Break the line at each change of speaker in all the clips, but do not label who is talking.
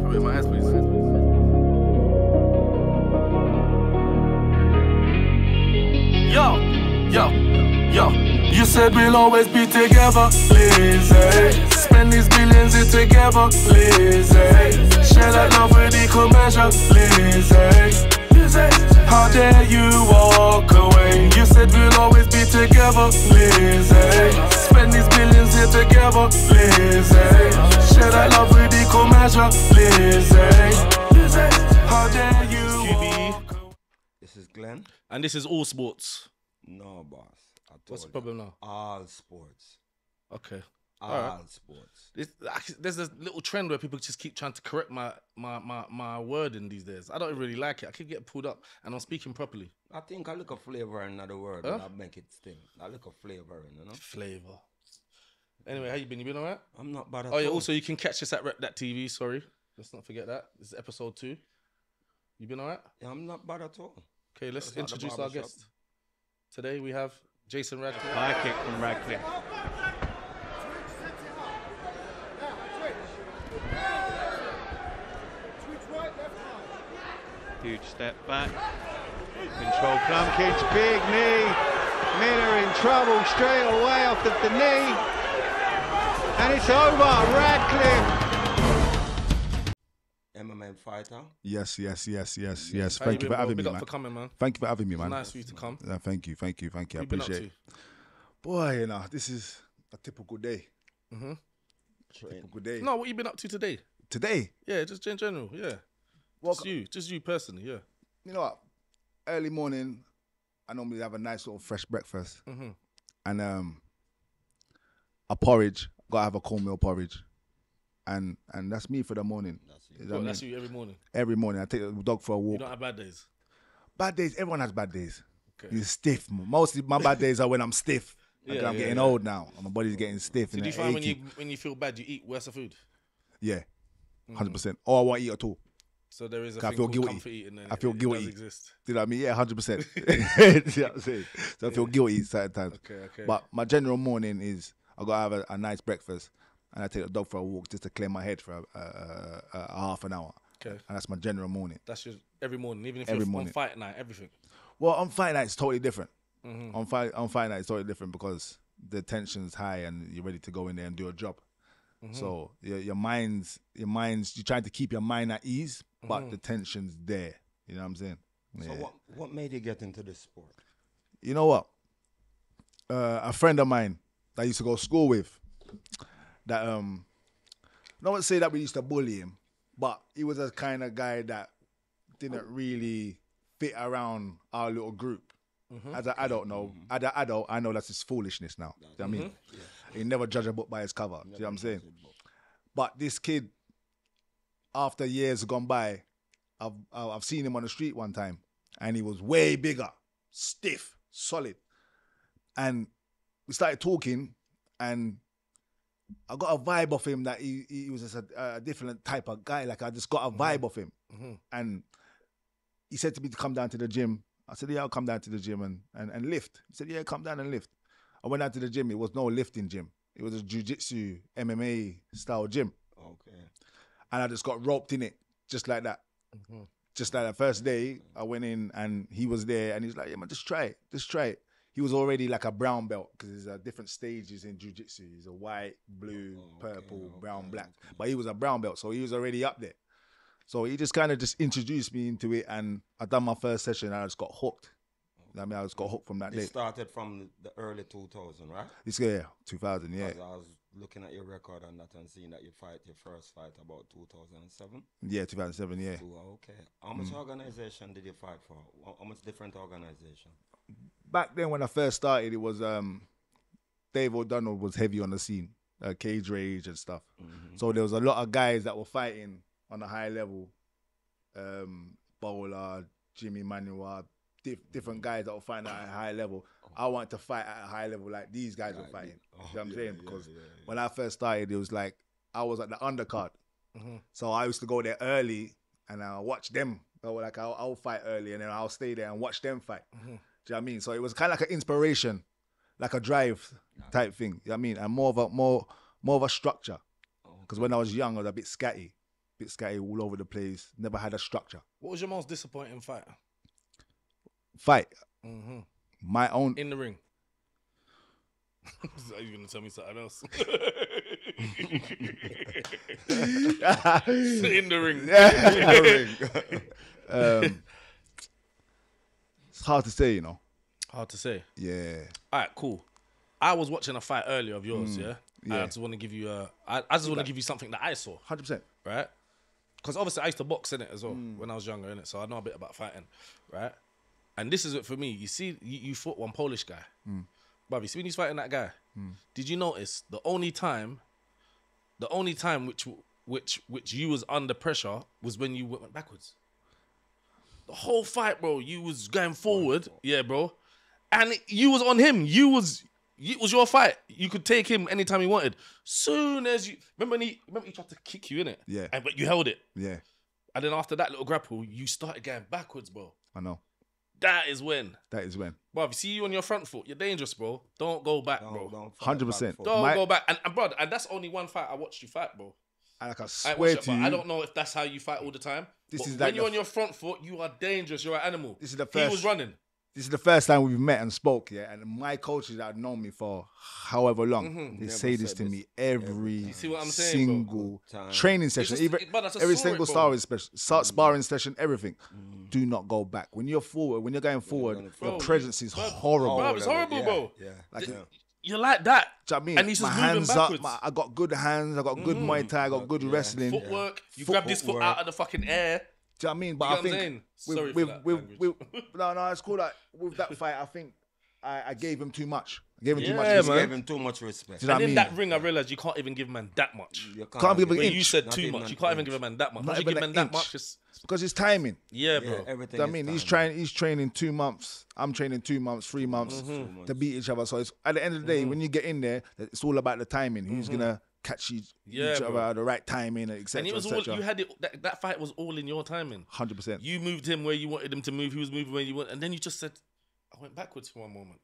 put it in my hands, please. Yo. You said we'll always be together, Lizzie. Spend these billions here together, Lizzie. Share that love with equal measure, Lizzie. How dare you walk away? You said we'll always be together, Lizzie. Spend these billions here together, Lizzie. Share that love with equal measure, Lizzie. How dare you walk away?
This is Glenn.
And this is All Sports.
No, boss.
What's the problem now?
All sports.
Okay.
All sports.
There's this little trend where people just keep trying to correct my wording these days. I don't really like it. I keep getting pulled up and I'm speaking properly.
I think I look a flavor in another word, but I make it sting. I look a flavor in, you know?
Flavor. Anyway, how you been? You been alright?
I'm not bad at all.
Oh yeah, also you can catch us at Rep That TV, sorry. Let's not forget that. This is episode 2. You been alright?
Yeah, I'm not bad at all.
Okay, let's introduce our guest. Today we have Jason Radcliffe.
High kick from Radcliffe. Huge step back. Control Plumkins, big knee. Miller in trouble straight away off the knee. And it's over. Radcliffe.
MMA fighter.
Yes. Thank you for having me, man.
For coming, man.
Thank you for having me, man.
It's nice for you to come.
Thank you. I
Been up
appreciate it. Boy, you know, this is a typical day. Typical day.
No, what you been up to today?
Today?
Yeah, just in general, yeah. Just you personally, yeah.
You know what? Early morning, I normally have a nice sort of fresh breakfast. And a porridge. Gotta have a cornmeal porridge. And that's me for the morning.
That's you every morning?
Every morning. I take the dog for a walk.
You don't have bad days?
Bad days, everyone has bad days.
Okay.
You're stiff. Mostly my bad days are when I'm stiff. I'm getting old now. My body's getting stiff.
So do you find when you feel bad, you eat worse of food?
Yeah, 100%. Or I won't eat at all.
So there is a
I
thing
feel
called
guilty.
comfort eating and
I feel guilty.
It does exist.
Do you know what I mean? Yeah, 100%. You know what I'm saying? So I feel guilty certain times.
Okay.
But my general morning is I gotta have a nice breakfast and I take the dog for a walk just to clear my head for a half an hour.
Okay.
And that's my general morning.
That's your every morning, even if
Every
you're
morning.
on fight night, everything.
Well, on fight night it's totally different. On fight night it's totally different because the tension's high and you're ready to go in there and do a job. So your mind's you're trying to keep your mind at ease, but the tension's there. You know what I'm saying?
So what made you get into this sport?
You know what? A friend of mine that I used to go to school with, that I don't want to say that we used to bully him, but he was a kind of guy that didn't really fit around our little group. As an adult, I know that's his foolishness now. Do you know what I mean? He never judge a book by its cover. Do you know what I'm saying? But this kid, after years gone by, I've seen him on the street one time, and he was way bigger, stiff, solid, and we started talking, and I got a vibe of him that he was just a different type of guy. Like I just got a vibe of him, and he said to me to come down to the gym. I said, yeah, I'll come down to the gym and lift. He said, yeah, come down and lift. I went down to the gym. It was no lifting gym. It was a jiu-jitsu, MMA style gym.
Okay.
And I just got roped in it, just like that. Just like that first day, I went in and he was there and he's like, yeah, man, just try it. He was already like a brown belt because there's different stages in jiu-jitsu. He's a white, blue, purple, brown, black. But he was a brown belt, so he was already up there. So he just kind of just introduced me into it, and I done my first session, and I just got hooked. I mean, I just got hooked from that day.
It started from the early 2000, right?
This year, 2000, yeah.
I was looking at your record on that and seeing that you fight your first fight about 2007.
Yeah, 2007, yeah.
So, okay. How much organization did you fight for? How much different organization?
Back then, when I first started, it was Dave O'Donnell was heavy on the scene, Cage Rage and stuff. So there was a lot of guys that were fighting on a high level, Bowler, Jimmy Manuel, different guys that were fighting at a high level. I wanted to fight at a high level like these guys were fighting. You know what I'm saying? Because when I first started, it was like I was at the undercard. So I used to go there early and I watch them. So like I'll fight early and then I'll stay there and watch them fight. Do you know what I mean? So it was kind of like an inspiration, like a drive type thing. You know what I mean? And more of a structure. Because when I was young, I was a bit scatty. bit scatty all over the place. Never had a structure.
What was your most disappointing fight?
Fight.
Mm-hmm.
My own.
In the ring. Are you going to tell me something else? In the ring.
It's hard to say, you know.
Hard to say.
Yeah.
All right, cool. I was watching a fight earlier of yours, yeah?
Yeah.
I just want to give you I just want to give you something that I saw,
100%.
right? Because obviously I used to box in it as well when I was younger, innit? So I know a bit about fighting, right? And this is it for me. You see, you fought one Polish guy. Bruv, you see when he's fighting that guy? Did you notice the only time which you was under pressure was when you went backwards? The whole fight, bro, you was going forward, yeah, bro. And you was on him. It was your fight. You could take him anytime you wanted. Soon as you remember he tried to kick you in it.
Yeah.
But you held it.
Yeah.
And then after that little grapple, you started going backwards, bro.
I know.
That is when.
That is when.
Bro, if you see you on your front foot, you're dangerous, bro. Don't go back, bro.
100%.
Don't go back. And bro, and that's only one fight I watched you fight, bro.
And I swear to you.
I don't know if that's how you fight all the time. When you're on your front foot, you are dangerous. You're an animal.
This is the
He
first.
was running.
This is the first time we've met and spoke, yeah. And my coaches that have known me for however long, they say this to me every
see what I'm saying,
single training session, every single sparring session, everything. Do not go back. When you're forward, when you're going forward, your presence is horrible.
Bro, it's horrible, bro.
Like,
You're like that.
Do you know what I mean?
And he's just
my
moving
hands
backwards.
up. I got good hands. I got good Muay Thai. I got good wrestling.
Footwork. You grabbed his foot out of the fucking air.
Do you know what I mean? But
You
I
know what I'm saying?
think
Sorry for that language.
no, it's cool. Like with that fight, I think I gave him too much. I gave him too much.
Yeah,
respect.
man.
Gave him too much respect.
Do you know
And
what I
in
mean?
that ring, I realised you can't even give a man that much.
You
Can't give an
When
inch.
you said
Not
too
even
much,
an
you can't even
inch.
give a man that much.
Not
Once you give
even
a man
an
that
inch.
much, it's...
Because it's timing.
Yeah, bro.
Everything
I
is
mean,
time.
he's training 2 months. I'm training 2 months, 3 months to beat each other. So it's, at the end of the day, when you get in there, it's all about the timing. Who's gonna catch each other at the right timing, etc.
And it was all, you had it, that fight was all in your timing.
100%.
You moved him where you wanted him to move. He was moving where you want. And then you just said, I went backwards for one moment.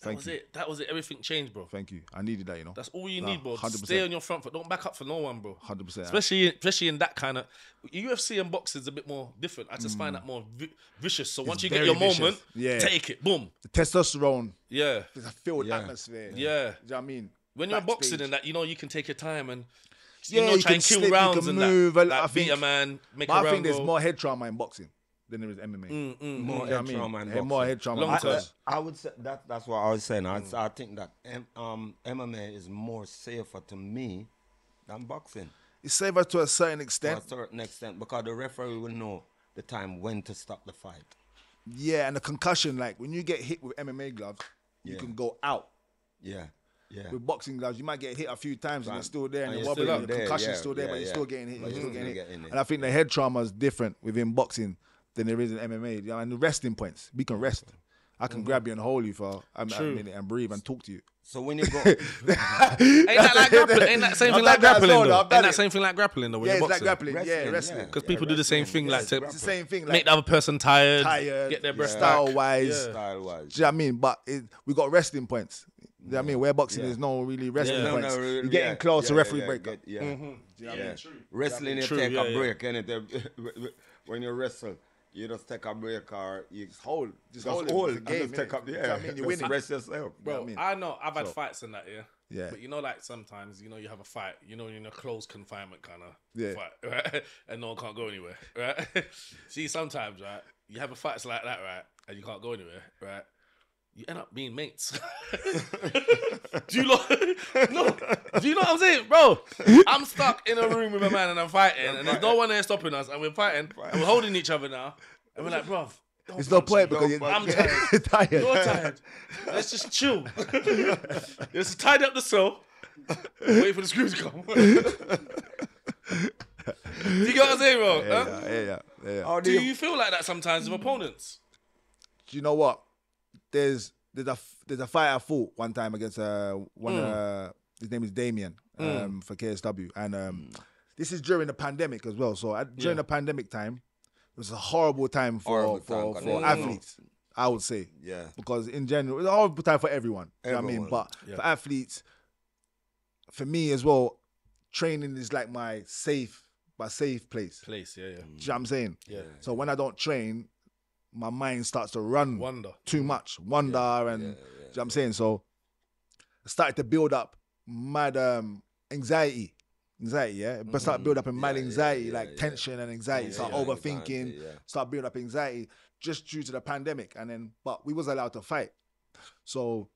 That was it. That was it. Everything changed, bro.
Thank you. I needed that, you know.
That's all you need, bro.
100%.
Stay on your front foot. Don't back up for no one, bro.
100%.
Especially in that kind of... UFC and boxing is a bit more different. I just find that more vicious. So once you get your
vicious.
moment,
Yeah.
take it. Boom.
The testosterone,
Yeah.
there's a filled atmosphere.
Yeah.
Do you know what I mean?
When you're
Backstage.
boxing and that, you know, you can take your time and...
Yeah,
you
you
try
can
and kill
slip, you
rounds
can
and
move.
that.
I
Like, beat
think-
a man, make
But
a
I
round
think there's
go.
more head trauma in boxing than there is MMA.
More head trauma and boxing.
More head trauma.
Long term.
I would say that's what I was saying. I think that MMA is more safer to me than boxing
It's safer to a certain
to
extent.
a certain extent because the referee will know the time when to stop the fight.
Yeah, and the concussion, like when you get hit with MMA gloves, you
Yeah.
can go out.
Yeah.
With boxing gloves, you might get hit a few times and
Right.
you're still there and
And
you're
you're
wobbling
still
and the
there,
concussion's
yeah,
still there,
yeah,
but you're
yeah.
still getting hit.
But
You're
you're
still getting
still
hit.
getting hit.
And I think the head trauma is different within boxing than there is in MMA. You know, and the resting points, we can rest. I can grab you and hold you for a minute and breathe and talk to you.
So when you go,
Ain't that like grappling? Ain't that same thing like grappling though? Ain't that same thing like grappling though when
Yeah,
you're
it's like
boxing?
grappling. Yeah,
Wrestling,
wrestling.
yeah.
Because people do the same thing, like to
It's the same thing.
make
Like
the other person tired,
tired,
get their breath
style
back.
wise.
style-wise,
Do you know what I mean? But we got resting points. Do you know what I mean? Where boxing
Yeah.
is no really resting
Yeah.
points.
really,
You're getting close to referee break.
breakup. Yeah.
Do you know what I mean?
Wrestling, you
True,
take
yeah,
a
yeah.
break, innit? When you wrestle, you just take a break or you
Just hold it.
just
It's
hold
a
and
game,
just take
innit?
up.
Do you know
Yeah,
what I mean? You're
just
winning.
rest yourself.
Bro,
I mean?
I know I've had fights in that, yeah.
Yeah.
But you know, like sometimes, you know, you have a fight, you know, you're in a closed confinement kind of
Yeah.
fight, right? And no one can't go anywhere, right? See, sometimes, right, you have a fight like that, right, and you can't go anywhere, right? You end up being mates. Do you know? No. Do you know what I'm saying, bro? I'm stuck in a room with a man and I'm fighting, and there's no one there stopping us, and we're fighting, and we're holding each other now, and we're like, bruv.
It's no point because
I'm
you're
tired.
tired.
You're tired. Let's just chill. Let's tidy up the cell. Wait for the screws to come. Do you get what I'm saying, bro? Huh?
Yeah.
Do you feel like that sometimes with opponents?
Do you know what? There's a fight I fought one time against his name is Damien for KSW, and this is during the pandemic as well. So during the pandemic time, it was a horrible time for athletes. I would say,
Yeah.
because in general, it's a horrible time for everyone. You know what I mean?
Everyone.
But for athletes, for me as well, training is like my safe my safe place.
Yeah.
Do you know what I'm saying?
Yeah.
So when I don't train, my mind starts to run
Wonder.
too much. Wonder and do you know what I'm saying? So I started to build up mad anxiety. But start build up in mad anxiety, like tension and anxiety. Start overthinking, start build up anxiety just due to the pandemic. And then, but we was allowed to fight. So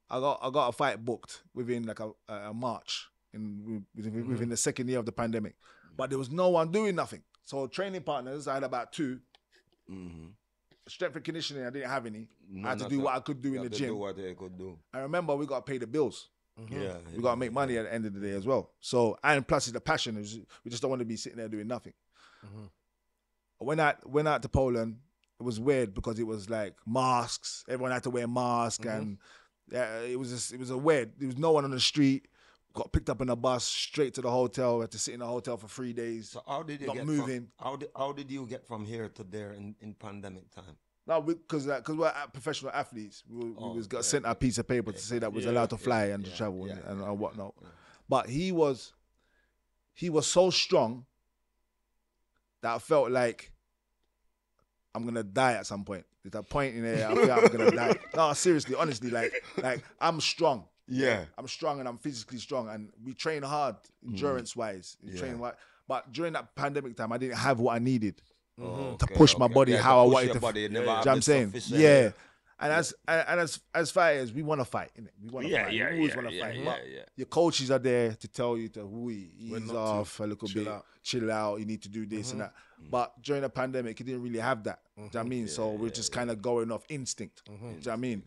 I got a fight booked within like a March within the second year of the pandemic. But there was no one doing nothing. So training partners, I had about 2. Strength and conditioning, I didn't have any. I had to do what I could do in the gym.
Do what they could do.
I remember we got to pay the bills.
Yeah,
we got to make money at the end of the day as well. So, and plus it's the passion. We just don't want to be sitting there doing nothing. When I went out to Poland, it was weird because it was like masks. Everyone had to wear masks, and it was a weird. There was no one on the street. Got picked up in a bus straight to the hotel. Had to sit in the hotel for 3 days.
So how did you
not
get
moving?
How did you get from here to there in pandemic time?
No, because we're professional athletes. We got sent a piece of paper to say that we was allowed to fly and to travel and whatnot. But he was so strong that I felt like I'm gonna die at some point. There's a point in there I feel I'm gonna die. No, seriously, honestly, like I'm strong.
Yeah.
I'm strong and I'm physically strong, and we train hard endurance wise. But during that pandemic time, I didn't have what I needed to push my body how I wanted to.
Body,
you know what I'm saying? Yeah. And as fighters, we want to fight, innit? We want to fight. We always want to fight. But your coaches are there to tell you to ease off a little bit, chill out. You need to do this and that. But during the pandemic, you didn't really have that. Do you know what I mean? So we're just kind of going off instinct. Do you know what I mean?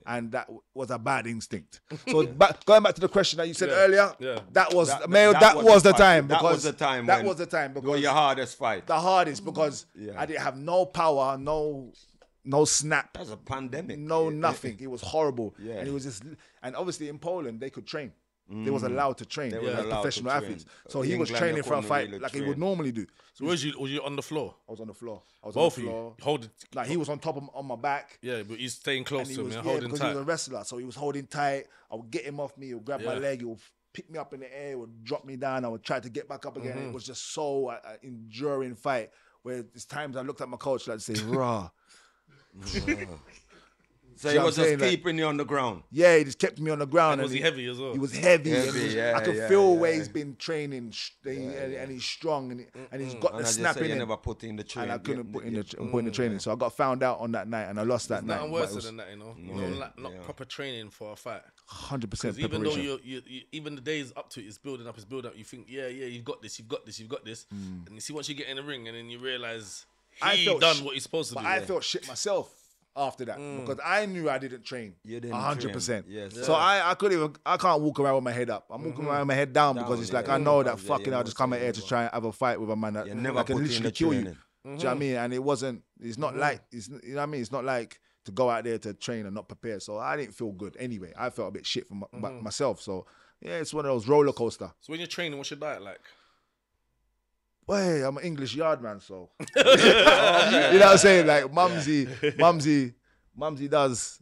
And that was a bad instinct. So going back to the question that you said earlier, that was the time.
That was the time.
That was the time because
your hardest fight.
The hardest because I didn't have no power, no snap.
That's a pandemic.
No nothing. It was horrible. Yeah. And it was just, and obviously in Poland they could train. They was allowed to train. They were professional athletes. So he was training for a fight like he would normally do.
So was you on the floor?
I was on the floor.
Both of you holding.
Like he was on top on my back.
Yeah, but he's staying close to me, holding
because
tight.
he was a wrestler, so he was holding tight. I would get him off me. He would grab my leg. He would pick me up in the air. He would drop me down. I would try to get back up again. It was just so enduring fight. Where there's times I looked at my coach like say, "Raw."
So he was just keeping you on the ground.
Yeah, he just kept me on the ground.
And was he heavy as well?
He was heavy. I could feel where he's been training,
Right.
and he's strong, and he's got the snap in him.
Never put in the training.
And I couldn't put in the training, so I got found out on that night, and I lost that night.
Nothing worse than that, you know. Not proper training for a fight.
100% preparation.
Even though you even the days up to it is building up. You think, you've got this, and you see once you get in the ring, and then you realize he done what he's supposed to do.
But I felt shit myself after that because I knew I didn't train 100%.
Yes.
So I can't walk around with my head up. I'm walking around with my head down because it's like I know that I'll just come here to try and have a fight with a man that can literally kill you. Do you know what I mean? And it's not like, you know what I mean? It's not like to go out there to train and not prepare. So I didn't feel good anyway. I felt a bit shit for myself. So yeah, it's one of those roller coaster.
So when you're training, what's your diet like?
Well, I'm an English yard man, so you know what I'm saying? Like Mumsy does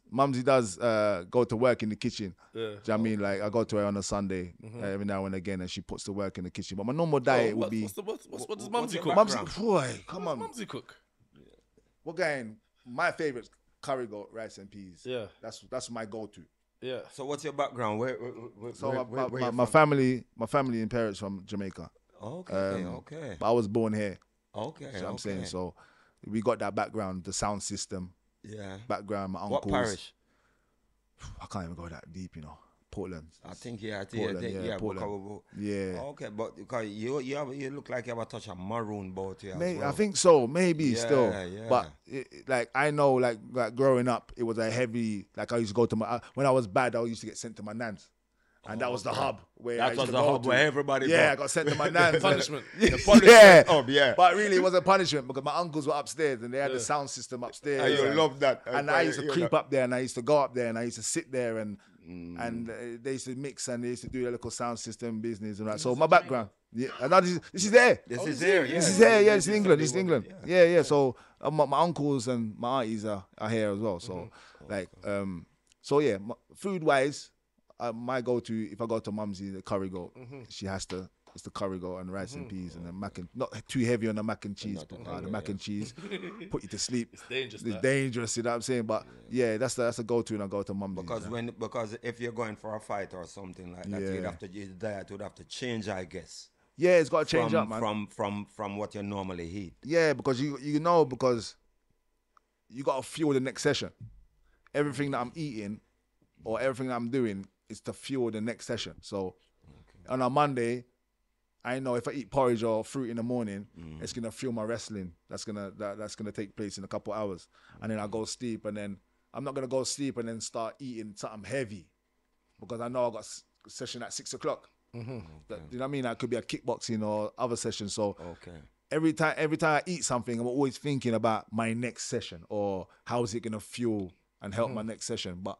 go to work in the kitchen. Do you know what I mean? Like I go to her on a Sunday every now and again, and she puts to work in the kitchen. But my normal diet would be.
What does Mumsy cook?
Boy, come on.
Mumsy cook?
We're going. My favorite curry goat, rice and peas.
Yeah,
that's my go-to.
Yeah.
So what's your background? Where
my family and parents from Jamaica.
Okay.
But I was born here.
Okay.
So I'm saying, so we got that background, the sound system.
Yeah.
Background, my uncles.
What parish?
I can't even go that deep, you know. Portland.
I think Portland.
Yeah.
Okay, but because you look like you have a touch of maroon boat here.
I think so. Maybe still.
Yeah.
But like I know, like growing up, it was a heavy. Like I used to go to when I was bad, I used to get sent to my nan's. And that was the hub where I used to go to.
Where everybody.
Yeah, I got sent to my nan's.
Punishment.
Yeah. But really, it wasn't punishment because my uncles were upstairs and they had the sound system upstairs.
And you love that.
And I used to creep up there and I used to go up there and I used to sit there and they used to mix and they used to do their little sound system business and that. So my background. Yeah, and now this is there.
This is here.
This is here. Yeah, it's in England. It's in England. Yeah. So my uncles and my aunties are here as well. So food wise. My go-to, if I go to Mumsy, the curry goat, she has to It's the curry goat and rice and peas and then not too heavy on the mac and cheese. But the mac and cheese put you to sleep.
It's dangerous.
It's dangerous, you know what I'm saying? But yeah, that's a go-to and I go to mum.
Because if you're going for a fight or something like that, your diet would have to change, I guess.
Yeah, it's got to change up, man.
From what you normally eat.
Yeah, because because you got to fuel the next session. Everything that I'm eating or everything that I'm doing is to fuel the next session. So on a Monday, I know if I eat porridge or fruit in the morning, it's gonna fuel my wrestling. That's gonna take place in a couple hours, and then I go sleep, and then I'm not gonna go sleep and then start eating something heavy, because I know I got a session at 6 o'clock. You know what I mean? That could be a kickboxing or other session. So every time I eat something, I'm always thinking about my next session or how is it gonna fuel and help my next session. But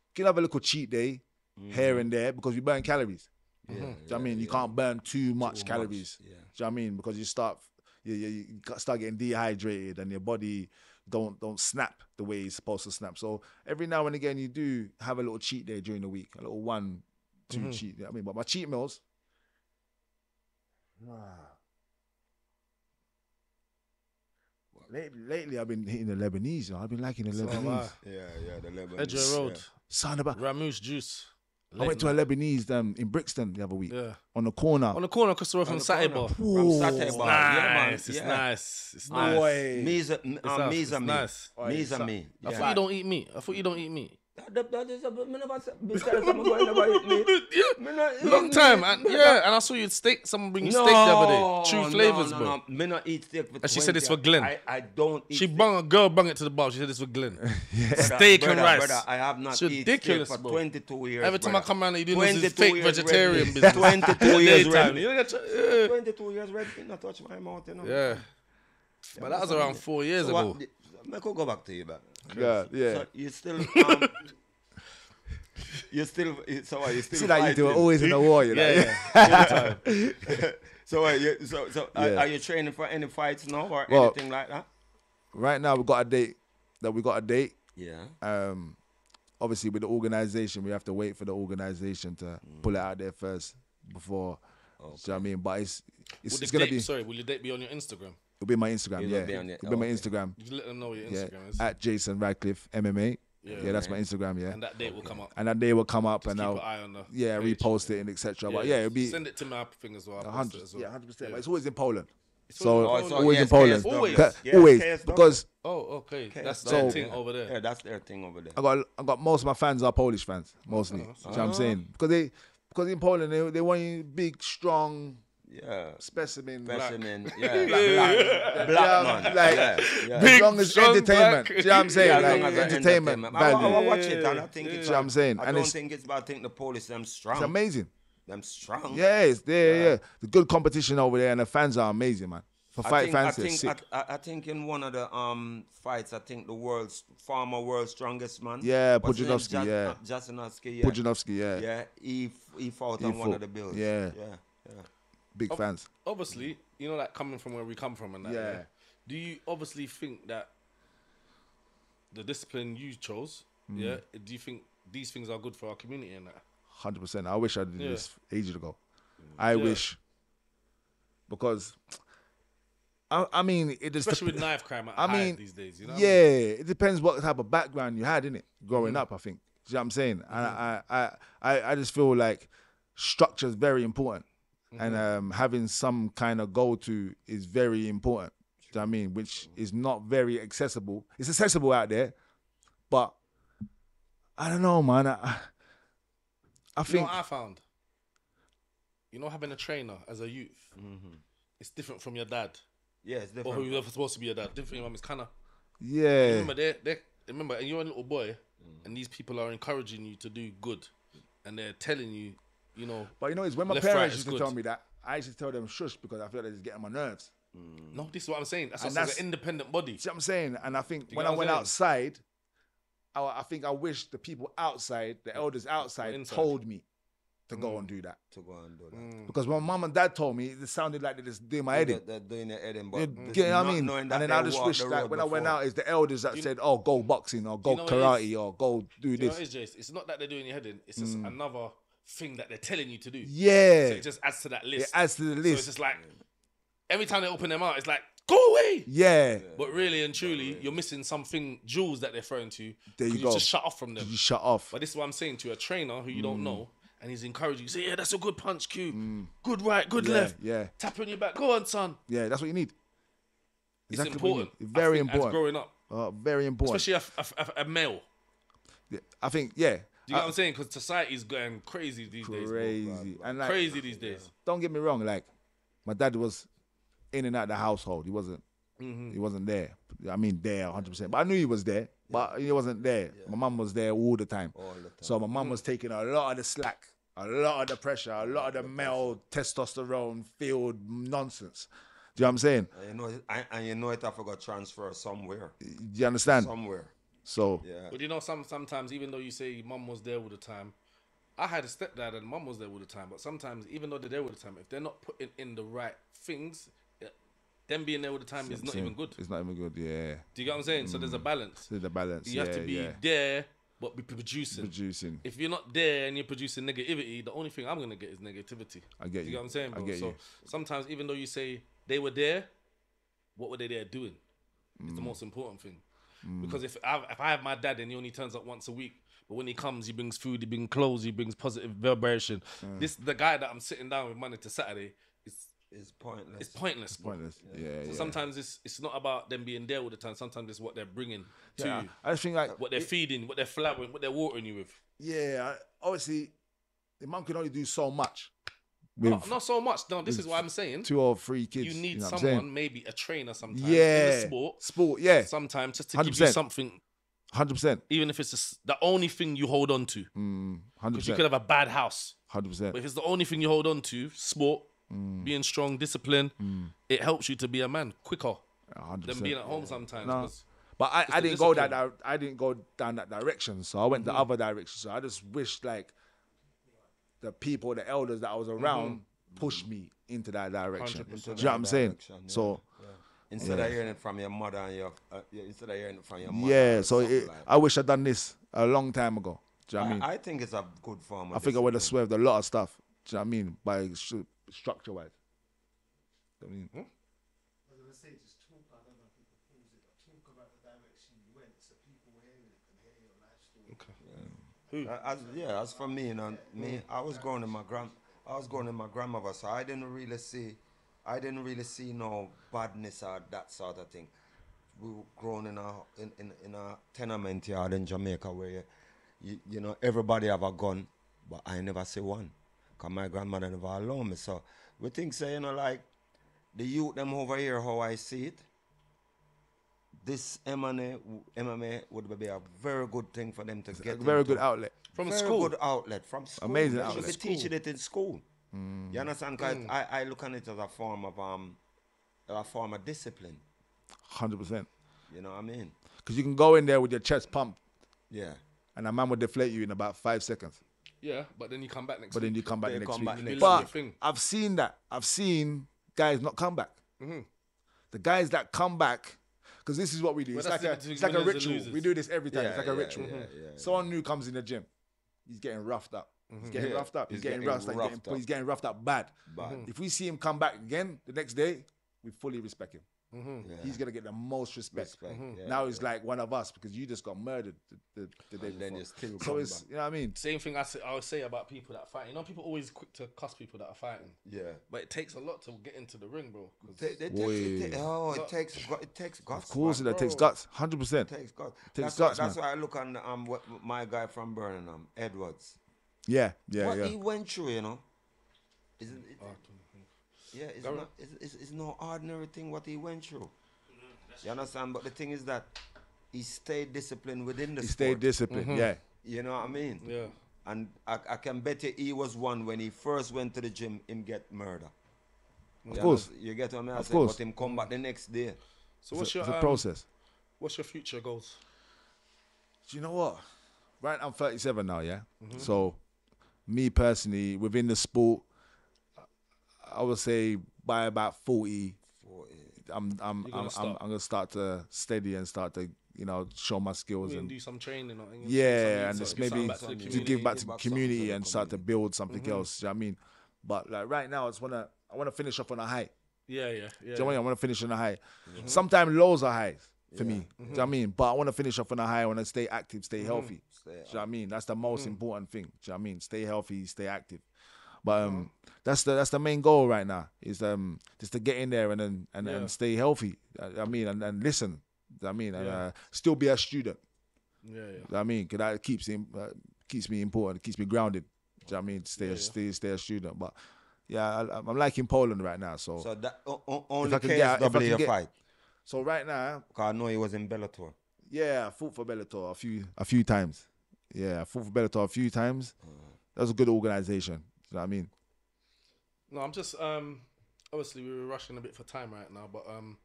you can have a little cheat day here and there because we burn calories. Do you know what I mean? You can't burn too much calories. Do you know what I mean? Because you start getting dehydrated and your body don't snap the way it's supposed to snap. So every now and again you do have a little cheat day during the week, a little 1-2 cheat. You know what I mean? But my cheat meals, lately I've been hitting the Lebanese. I've been liking the Lebanese.
The Lebanese.
Edgware Road.
Son about
Ramouche juice.
I went to a Lebanese in Brixton the other week. Yeah. On the corner.
Because we're from Satay Bar.
From Satay Bar.
Nice. It's nice. It's nice.
Misa me. Misa me.
I thought you don't eat meat.
That is never eat meat.
Long time. And I saw you steak. Someone bring you steak the other day. True flavors, bro.
Me not eat steak for
and she said it's for Glenn.
I don't eat
steak. A girl bung it to the bar. She said it's for Glenn. Steak and rice.
Brother, I have not eaten steak for 22 years.
Every time I come around, you do this fake vegetarian business.
22 years red. 22 years red. Not touch my mouth, you know.
Yeah. But that was around 4 years ago.
I could go back to you, but
yeah.
So you still, so
see that you do it always in the war, you know.
Yeah. So are you training for any fights now or anything like that?
Right now we got a date.
Yeah.
Obviously with the organization, we have to wait for the organization to pull it out there first before. Do you know what I mean? But it's gonna be.
Sorry, will your date be on your Instagram?
It'll be my Instagram, It'll be my Instagram.
You let them know what your Instagram is.
At Jason Radcliffe MMA. Yeah, that's my Instagram,
And that date will come up.
And that day will come up.
Just
and
keep
I'll
an eye on the page.
repost it and etc. But it'll be...
Send it to my thing as well.
100%.
Yeah.
100%. But it's always in Poland.
Always
in Poland.
Always.
Because...
Oh, okay. That's their thing over there.
Yeah, that's their thing over there.
I got most of my fans are Polish fans, mostly. You know what I'm saying? Because in Poland, they want you big, strong... specimen, black man, like as long as entertainment. Do you know what I'm saying? Like entertainment value.
I watch it and I think it's.
You know what I'm saying?
I don't think it's bad. I think the Polish them strong.
It's amazing.
Them strong.
Yeah. The good competition over there and the fans are amazing, man. For fans, they're sick.
I think in one of the fights, I think the former world's strongest man.
Yeah, Pudzianowski.
Pudzianowski. Yeah, he fought on one of the bills.
Yeah. Big fans.
Obviously, you know, like coming from where we come from and that. Yeah. Do you obviously think that the discipline you chose, do you think these things are good for our community and that?
100%. I wish I did this ages ago. I wish. Because, I mean, it is...
Especially with knife crime these days, you know?
Yeah, it depends what type of background you had, innit? Growing up, I think. Do you know what I'm saying? I just feel like structure is very important. And having some kind of go-to is very important. Do you know what I mean? Which is not very accessible. It's accessible out there, but I don't know, man. I think...
You know what I found? You know, having a trainer as a youth, it's different from your dad.
Yeah, it's different.
Or who you're supposed to be your dad. Different from your mum. It's kind of...
Yeah.
Remember, and you're a little boy, and these people are encouraging you to do good, and they're telling you, you know...
But you know, it's when my parents used to tell me that, I used to tell them shush because I feel like it's getting on my nerves.
No, this is what I'm saying. That's an independent body.
See what I'm saying? And I think when I went outside, I think I wish the people outside, the elders outside, told me to go and do that. Because when mum and dad told me, it sounded like they're just doing my heading.
They're doing their heading, but
you know what I mean? And then I just wish that when I went out, it's the elders that said, oh, go boxing or go karate or go do this.
You know what it is, Jace? It's not that they're doing your heading. It's just another thing that they're telling you to do.
Yeah.
So it just adds to that list.
It adds to the
So
list.
it's just like, every time they open them out, it's like, go away.
Yeah.
But really and truly, you're missing something, jewels that they're throwing to you.
There you
'cause
go.
just shut off from them.
You shut off.
But this is what I'm saying to a trainer who you don't know, and he's encouraging you. Say, yeah, that's a good punch, Q. Good right, good left.
Yeah.
Tap on your back. Go on, son.
Yeah, that's what you need.
It's
Exactly what you
important.
need. Very
I think,
important.
As growing up,
Very important.
especially a male.
Yeah, I think, yeah.
Do you know what I'm saying? Because society's going crazy these days.
Crazy. And like,
Crazy these days.
don't get me wrong, like, my dad was in and out the household. He wasn't there. I mean, there 100%. But I knew he was there, but he wasn't there. My mum was there all the time. So my mum was taking a lot of the slack, a lot of the pressure, a lot of the male testosterone filled nonsense. Do you know what I'm saying?
And you know it, I forgot transfer somewhere.
Do you understand?
Somewhere.
So,
Yeah.
But you know, sometimes, even though you say mum was there all the time, I had a stepdad and mum was there all the time. But sometimes, even though they're there all the time, if they're not putting in the right things, them being there all the time is not even good.
It's not even good, yeah.
Do you get what I'm saying? So there's a balance.
There's a balance,
You have to be there, but be producing.
Producing.
If you're not there and you're producing negativity, the only thing I'm gonna get is negativity.
I get
Do
you.
you get what I'm saying, bro?
I get
so
you.
sometimes, even though you say they were there, what were they there doing? It's the most important thing. Because if I have my dad and he only turns up once a week, but when he comes, he brings food, he brings clothes, he brings positive vibration. The guy that I'm sitting down with Monday to Saturday,
It's pointless.
it's pointless. Bro.
Pointless. Yeah,
So
yeah.
sometimes it's not about them being there all the time. Sometimes it's what they're bringing to
Yeah,
you,
I just think like,
what they're feeding, what they're flowering, what they're watering you with.
obviously, the mum can only do so much. With
Not so much. No, this is what I'm saying.
2 or 3 kids.
You need
know what I'm saying?
someone, maybe a trainer sometimes in
Yeah.
the
Sport, yeah.
sometimes just to give you
100%.
something,
100%.
even if it's the only thing you hold on to.
100%.
Because you could have a bad house.
100%.
But if it's the only thing you hold on to, sport, being strong, discipline, it helps you to be a man quicker
100%.
than being at home sometimes.
No.
'cause
But I
the
didn't go
discipline.
I didn't go down that direction. So I went the other direction. So I just wish like the people, the elders that I was around pushed me into that direction.
100%.
Do you know what I'm saying?
Direction, yeah.
So
Instead of hearing it from your mother and instead of hearing it from your mother.
yeah,
or
so
something like
I wish I'd done this a long time ago. Do you know what I mean?
I think it's a good form of
I think I would have
discipline.
swerved a lot of stuff. Do you know what I mean? By structure wise. I mean,
I was gonna say, just talk. I don't know if you can pause it, but talk about the direction you went, so people hear it and hear your life story.
As for me, I was growing in my grandmother, so I didn't really see no badness or that sort of thing. We were grown in a tenement yard in Jamaica where you know everybody have a gun, but I never see one, cause my grandmother never allowed me. So we think say like the youth them over here, how I see it. This MMA would be a very good thing for them to get.
a very
into.
good outlet.
From
Very
school.
good outlet from school.
Amazing
They
outlet.
should be teaching it in school. You understand? 'Cause I look at it as a form of discipline.
100%.
You know what I mean?
Because you can go in there with your chest pumped
Yeah.
and a man will deflate you in about 5 seconds.
Yeah, but then you come back next
But
week.
then you come back
They
next
come
week.
back next
But
week. Thing.
I've seen that. I've seen guys not come back. The guys that come back, because this is what we do.
Well,
It's
that's
like
the
it's like a
winners and
ritual.
losers.
We do this every time.
Yeah,
it's like a
yeah,
ritual.
yeah.
Someone new comes in the gym. He's getting roughed up. He's getting
Yeah,
roughed up. He's
he's
getting
getting
roughed up.
roughed up.
He's getting roughed up bad. If we see him come back again the next day, we fully respect him.
Yeah.
He's gonna get the most respect.
Yeah,
Now he's like one of us because you just got murdered the day
And then
before.
you still
So
come
it's
back.
you know what I mean.
Same thing I would say about people that fight. You know, people always quick to cuss people that are fighting.
Yeah.
But it takes a lot to get into the ring, bro. 'Cause
It takes guts.
Of course,
man.
that takes guts. 100%.
It takes guts.
Takes
That's
guts,
why I look on my guy from Birmingham, Edwards.
Yeah.
What he went through, you know. It's no ordinary thing what he went through. You understand? But the thing is that he stayed disciplined within the
He
sport.
stayed disciplined. Yeah.
You know what I mean?
Yeah.
And I can bet you he was one when he first went to the gym, him get murder.
Of course.
You get what I mean?
Of course.
But him come back the next day.
So what's
It's
your
a process.
what's your future goals?
Do you know what? Right, I'm 37 now, yeah? So, me personally, within the sport, I would say by about 40, I'm gonna start to steady and start to you know, show my skills
We can
and
do some training or anything.
yeah, and
Something-
just
give something
maybe
back to the
to
community.
give back to
Give back
community
something to the
and start to
community. Mm-hmm.
build something else. Do you know what I mean? But like right now, I wanna finish off on a high.
Yeah.
Do you know what I mean? I want to finish on a high. Sometimes lows are highs for me. Do you know what I mean? But I want to finish off on a high. I want to stay active, stay healthy. Do you know what I mean? That's the most important thing. Do you know what I mean? Stay healthy, stay active. But that's the main goal right now is just to get in there and then stay healthy. I mean and listen. Do you know what I mean? And still be a student.
Yeah.
Do you know what I mean? Because that keeps me important, keeps me grounded. Do you know what I mean? Stay a student. But yeah, I'm liking Poland right now. So
that only
I can get- if I
KSW
can
you
get-
fight.
so right now,
Because I know he was in Bellator.
yeah, I fought for Bellator a few times. Yeah, I fought for Bellator a few times. That was a good organization. You know what I mean?
No, I'm just obviously we were rushing a bit for time right now, but I'm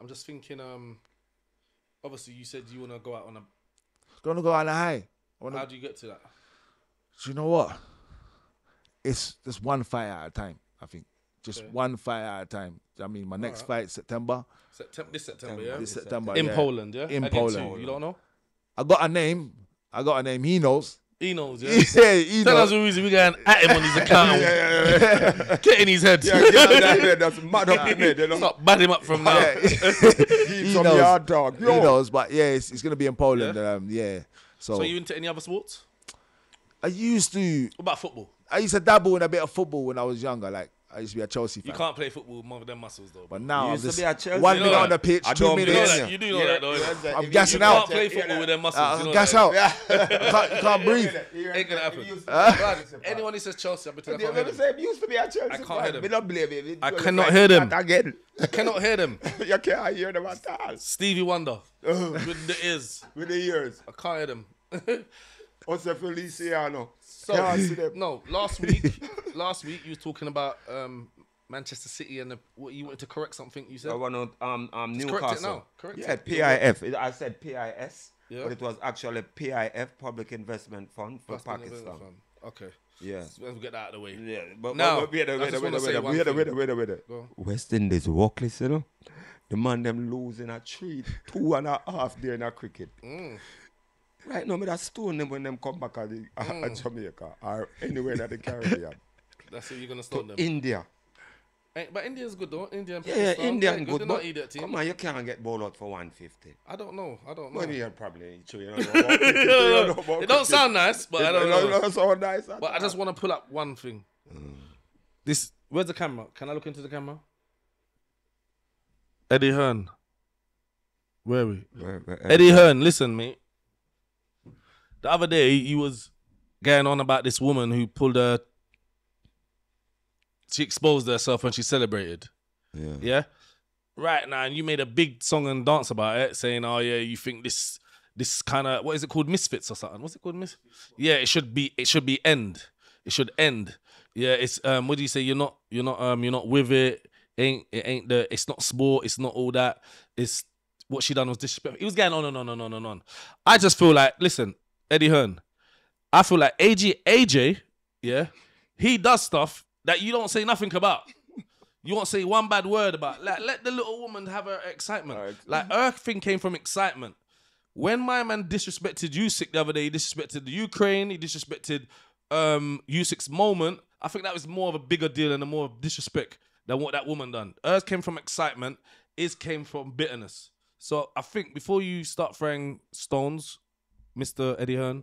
just thinking obviously you said you want to go out on a.
Gonna go on a high.
How do you get to that?
Do you know what? It's just one fight at a time. I think just
Okay.
one fight at a time. I mean, my next fight September.
This September, yeah.
This September
In
yeah.
Poland, yeah.
In
Against
Poland.
who? You don't know?
I got a name. He knows.
He knows, yeah.
Yeah, he
Tell us
knows.
the reason we going at him on his account. Get in his head.
That's mad up in there.
Stop bad him up from now.
He's some
knows.
yard dog.
He knows, but yeah, it's gonna be in Poland. Yeah. So,
So you into any other sports?
I used to
What about football?
dabble in a bit of football when I was younger. Like I used to be a Chelsea fan.
You can't play football with more of them muscles though.
But
bro.
now
You
I'm
used to
just
be a Chelsea.
1
You know
minute
that?
on the pitch,
I
2
don't
You know
minutes.
that. You do know that though.
I'm
You
gassing
can't
out.
play football with them muscles. You know
Gas
that?
out. You can't breathe.
Ain't gonna happen. Anyone who says Chelsea, I bet I can't hear them.
Used to be a Chelsea.
I can't hear them.
Me not blame him.
I cannot hear them.
Again.
I cannot hear them.
You can't hear them at all.
Stevie Wonder with the ears.
With the ears.
I can't hear them.
What's the Feliciano?
So
Can't see them.
no, last week you was talking about Manchester City and what you wanted to correct something. You said
I want to Newcastle.
correct it now. Correct
Yeah,
it.
PIF. I said PIS,
Yeah.
but it was actually PIF, Public Investment Fund for
That's been a bit
Pakistan.
of fun. Okay,
Yeah.
so let's get that out of the way.
Yeah, but
Now,
wait
I just wanna say one thing.
wait.
Go on.
West Indies walkless, you know. The man them losing a 2.5 there in a cricket. Right now, me that stone them when them come back at Jamaica or anywhere in the Caribbean.
That's it. You're gonna stone them.
India.
But India's good though. India and
Yeah,
Pakistan,
Indian
they're
good,
They're
but
not idiot team.
come on, you can't get ball out for 150.
I don't know.
Well, yeah, probably. True, you know about cricket,
It don't sound nice, but I don't know.
It don't sound nice.
But I just want to pull up one thing. This. Where's the camera? Can I look into the camera? Eddie Hearn. Where are we? Eddie Hearn, listen, mate. The other day, he was going on about this woman who pulled her. She exposed herself when she celebrated. Yeah. Right now, and you made a big song and dance about it, saying, "Oh yeah, you think this kind of what is it called, Misfits or something? What's it called, Yeah, it should be end. It should end. Yeah, it's what do you say? You're not with it. It's not sport. It's not all that. It's what she done was disrespectful. He was going on and on and on and on. I just feel like, listen, Eddie Hearn, I feel like AJ, yeah, he does stuff that you don't say nothing about. You won't say one bad word about. Like, let the little woman have her excitement. Like, her thing came from excitement. When my man disrespected Usyk the other day, he disrespected the Ukraine, he disrespected Usyk's moment, I think that was more of a bigger deal and a more disrespect than what that woman done. Hers came from excitement, his came from bitterness. So I think before you start throwing stones, Mr. Eddie Hearn,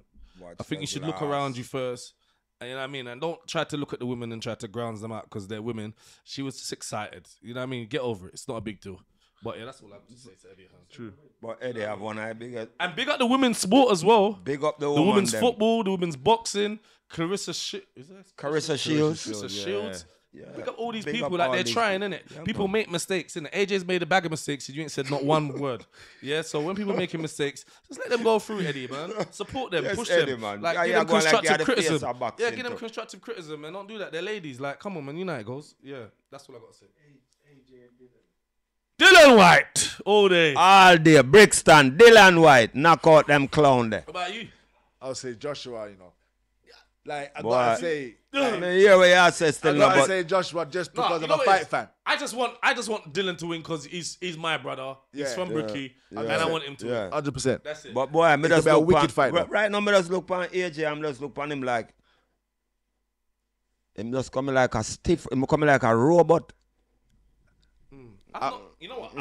I think you should look around you first. You know what I mean? And don't try to look at the women and try to ground them out because they're women. She was just excited. You know what I mean? Get over it. It's not a big deal. But yeah, that's all I have to say to Eddie Hearn. True.
But Eddie have one eye big.
And big up the women's sport as well.
Big up
The
woman
women's
them.
football, the women's boxing, Carissa
Shields.
Shields.
Yeah.
Pick up all these
Big
people
up
that
all
they're
these
trying,
people.
innit?
Yeah,
People
man.
make mistakes, innit? AJ's made a bag of mistakes and you ain't said not one word. Yeah, so when people making mistakes, just let them go through, Eddie, man. Support them,
Yes,
push
Eddie,
them.
man.
Like,
Yeah,
give
yeah,
them
go like you
constructive
had the face
criticism.
of boxing
Yeah, give them
too.
constructive criticism and don't do that. They're ladies. Like, come on, man, you know how it goes. Yeah, that's all I got to say. Dylan White, all day.
All day, Brixton, Dylan White, knock out them clown there.
What about you?
I'll say Joshua, you know. Like, I
Boy.
gotta say,
I mean, here we are, say
I
still
gotta
about.
say Joshua just
No,
because
you
I'm
know
a
what it
fight
is?
fan.
I just want Dylan to win because he's my brother. He's
Yeah.
from Bricky,
Yeah.
and I want him to win.
100%.
That's it.
But boy, I
It
just
could be a
look
wicked
pan,
fight, though.
right now, I just look on AJ. I'm just look on him like him just coming like a stiff. Him coming like a robot.
You know what?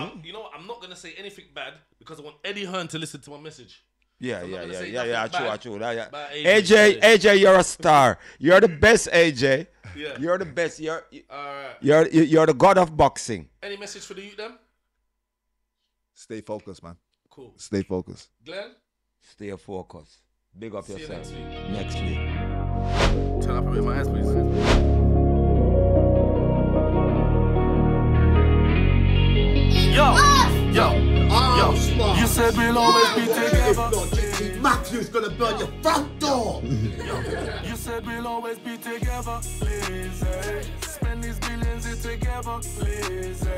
I'm not gonna say anything bad because I want Eddie Hearn to listen to my message.
Yeah,
I'm not gonna say
True.
nothing bad
Yeah.
about
AJ, you're a star. You're the best, AJ.
Yeah.
You're the best.
Alright.
You're the god of boxing.
Any message for the youth, them?
Stay focused, man.
Cool.
Stay focused.
Glenn,
Stay focused. Big up
see you
yourself.
next week.
Next week.
Turn up a bit my eyes, please.
Yo,
Smart.
you said we'll always be
If
together.
not, JC Matthews gonna burn your front door.
You said we'll always be together, Lizzie. Spend these billions in together, Lizzie.